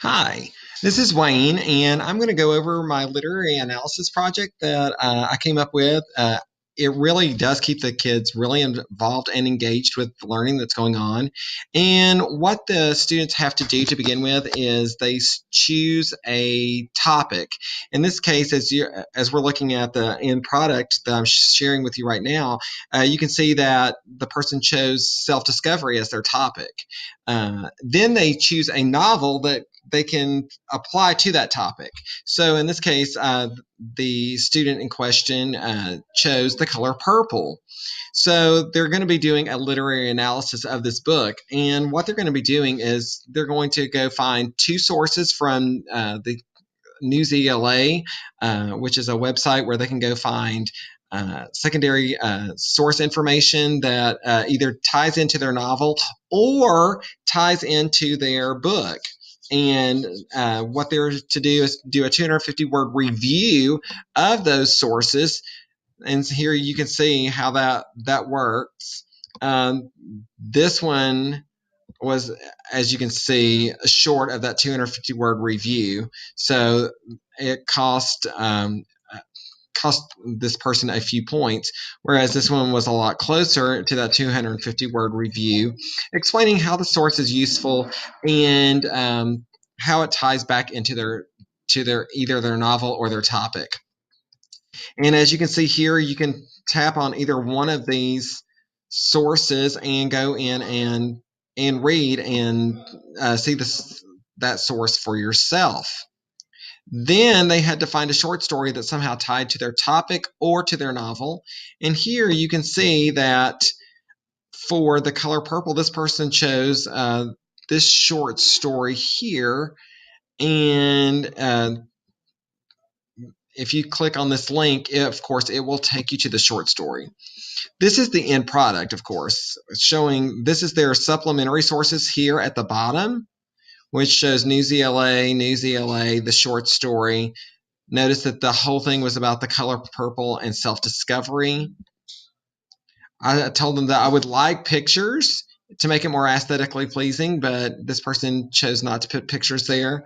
Hi, this is Wayne, and I'm going to go over my literary analysis project that I came up with. It really does keep the kids really involved and engaged with the learning that's going on. And what the students have to do to begin with is they choose a topic. In this case, as we're looking at the end product that I'm sharing with you right now, you can see that the person chose self-discovery as their topic. Then they choose a novel that they can apply to that topic. So in this case, the student in question chose the color purple. So they're going to be doing a literary analysis of this book. And what they're going to be doing is they're going to go find two sources from the Newsela, which is a website where they can go find secondary source information that either ties into their novel or ties into their book. And what they're to do is do a 250-word review of those sources. And here you can see how that works. This one was, as you can see, short of that 250-word review. So it cost this person a few points, whereas this one was a lot closer to that 250-word review, explaining how the source is useful and how it ties back into their either their novel or their topic. And as you can see here, you can tap on either one of these sources and go in and read and see that source for yourself. Then they had to find a short story that somehow tied to their topic or to their novel. And here you can see that for the color purple, this person chose this short story here. And if you click on this link, of course, it will take you to the short story. This is the end product, of course, showing this is their supplementary sources here at the bottom, which shows Newsela, the short story. Notice that the whole thing was about the color purple and self-discovery. I told them that I would like pictures to make it more aesthetically pleasing, but this person chose not to put pictures there.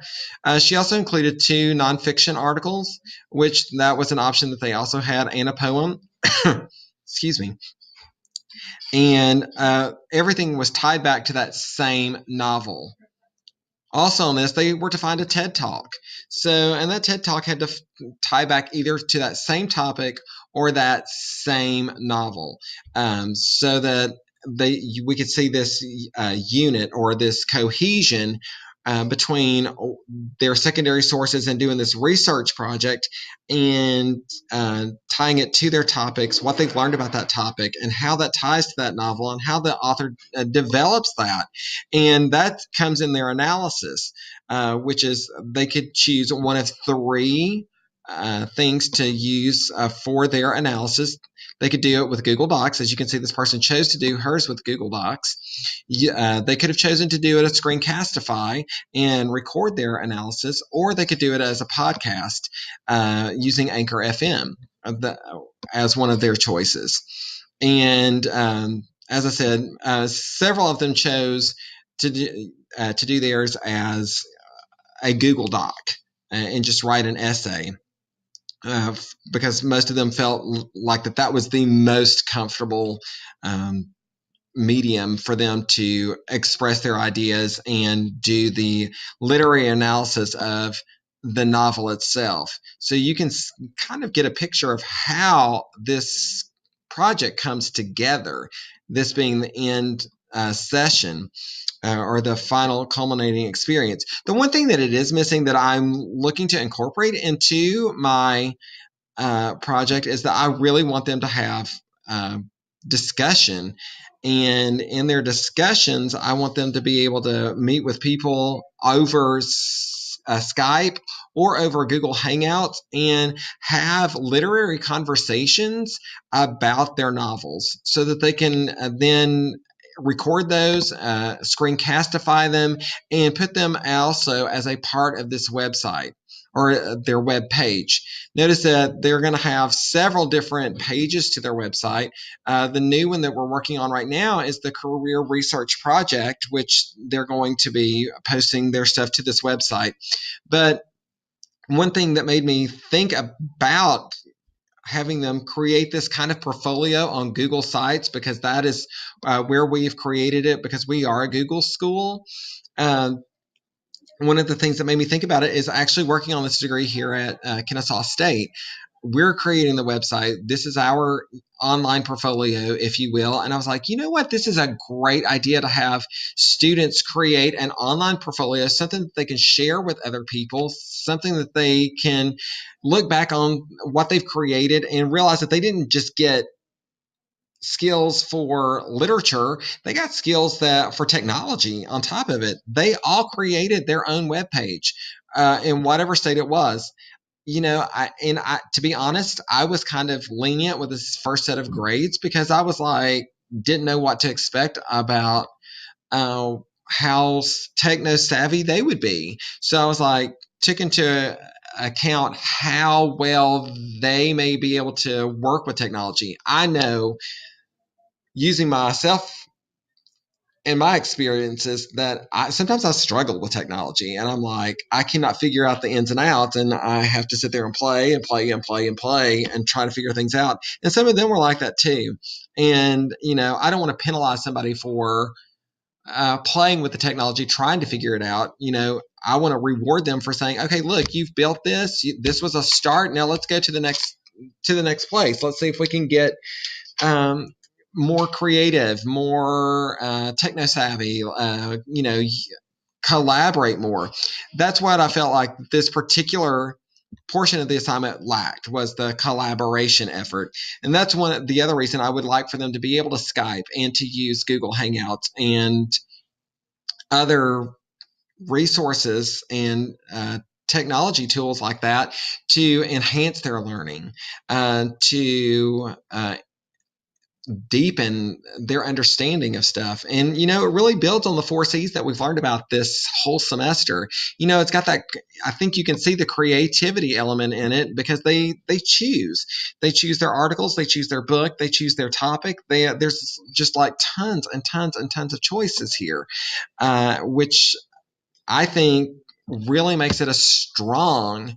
She also included two nonfiction articles, which that was an option that they also had, and a poem. Excuse me. And everything was tied back to that same novel. Also on this, they were to find a TED Talk. And that TED Talk had to tie back either to that same topic or that same novel, so that we could see this unit or this cohesion between their secondary sources and doing this research project and tying it to their topics, what they've learned about that topic, and how that ties to that novel, and how the author develops that. And that comes in their analysis, which is they could choose one of three things to use for their analysis. They could do it with Google Docs. As you can see, this person chose to do hers with Google Docs. They could have chosen to do it at Screencastify and record their analysis, or they could do it as a podcast using Anchor FM as one of their choices. And as I said, several of them chose to do theirs as a Google Doc and just write an essay. Because most of them felt like that was the most comfortable medium for them to express their ideas and do the literary analysis of the novel itself. So you can kind of get a picture of how this project comes together, this being the end session. Or the final culminating experience. The one thing that it is missing that I'm looking to incorporate into my project is that I really want them to have discussion. And in their discussions, I want them to be able to meet with people over Skype or over Google Hangouts and have literary conversations about their novels so that they can then record those, screencastify them, and put them also as a part of this website. or their web page. Notice that they're going to have several different pages to their website. The new one that we're working on right now is the Career Research Project, which they're going to be posting their stuff to this website. But one thing that made me think about having them create this kind of portfolio on Google Sites, because that is where we've created it, because we are a Google school. One of the things that made me think about it is actually working on this degree here at Kennesaw State. We're creating the website. This is our online portfolio, if you will. And I was like, you know what? This is a great idea to have students create an online portfolio, something that they can share with other people, something that they can look back on what they've created and realize that they didn't just get skills for literature, they got skills that for technology on top of it. They all created their own web page in whatever state it was. To be honest, I was kind of lenient with this first set of grades because I was like, didn't know what to expect about how techno savvy they would be. So I was like, took into account how well they may be able to work with technology. I know, using myself and my experiences, that sometimes I struggle with technology and I'm like, I cannot figure out the ins and outs, and I have to sit there and play and play and play and play and try to figure things out. And some of them were like that too. And, I don't want to penalize somebody for playing with the technology, trying to figure it out. I want to reward them for saying, okay, look, you've built this. This was a start. Now let's go to the next place. Let's see if we can get more creative, more techno savvy, collaborate more. That's what I felt like this particular portion of the assignment lacked, was the collaboration effort. And that's the other reason I would like for them to be able to Skype and to use Google Hangouts and other resources and technology tools like that to enhance their learning, to deepen their understanding of stuff. And, it really builds on the 4 C's that we've learned about this whole semester. It's got that, I think you can see the creativity element in it, because they choose their articles, they choose their book, they choose their topic. There's just like tons and tons and tons of choices here, which I think really makes it a strong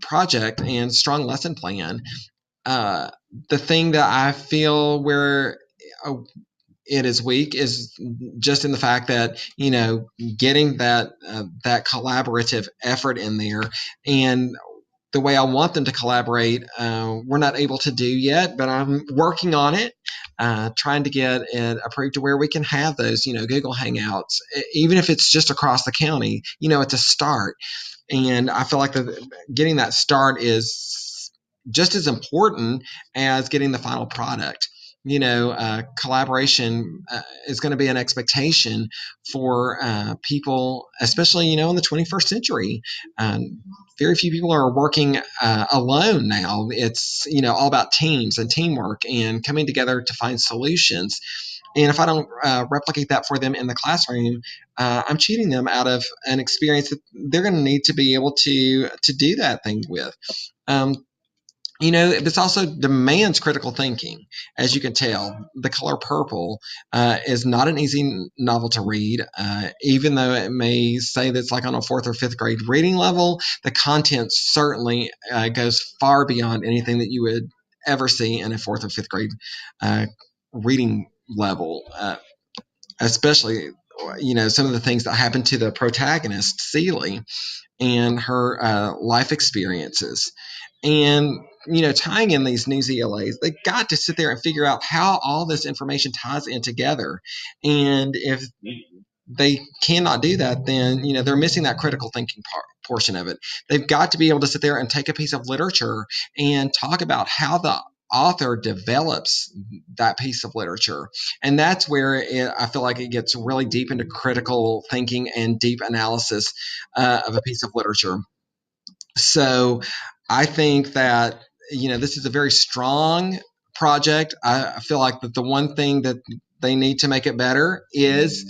project and strong lesson plan. The thing that I feel where it is weak is just in the fact that, getting that collaborative effort in there, and the way I want them to collaborate, we're not able to do yet, but I'm working on it, trying to get it approved to where we can have those, Google Hangouts, even if it's just across the county. It's a start. And I feel like getting that start is just as important as getting the final product. Collaboration is going to be an expectation for people, especially, in the 21st century. Very few people are working alone now. It's, all about teams and teamwork and coming together to find solutions. And if I don't replicate that for them in the classroom, I'm cheating them out of an experience that they're going to need to be able to do that thing with. This also demands critical thinking. As you can tell, The Color Purple is not an easy novel to read. Even though it may say that it's like on a 4th or 5th grade reading level, the content certainly goes far beyond anything that you would ever see in a 4th or 5th grade reading level, especially, some of the things that happen to the protagonist, Celie, and her life experiences. And, tying in these news ELAs, they got to sit there and figure out how all this information ties in together. And if they cannot do that, then, they're missing that critical thinking portion of it. They've got to be able to sit there and take a piece of literature and talk about how the author develops that piece of literature. And that's where I feel like it gets really deep into critical thinking and deep analysis of a piece of literature. So I think that, this is a very strong project. I feel like that the one thing that they need to make it better is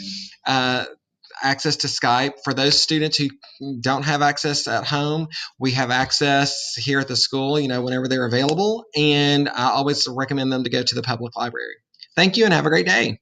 access to Skype. For those students who don't have access at home, we have access here at the school, whenever they're available. And I always recommend them to go to the public library. Thank you and have a great day.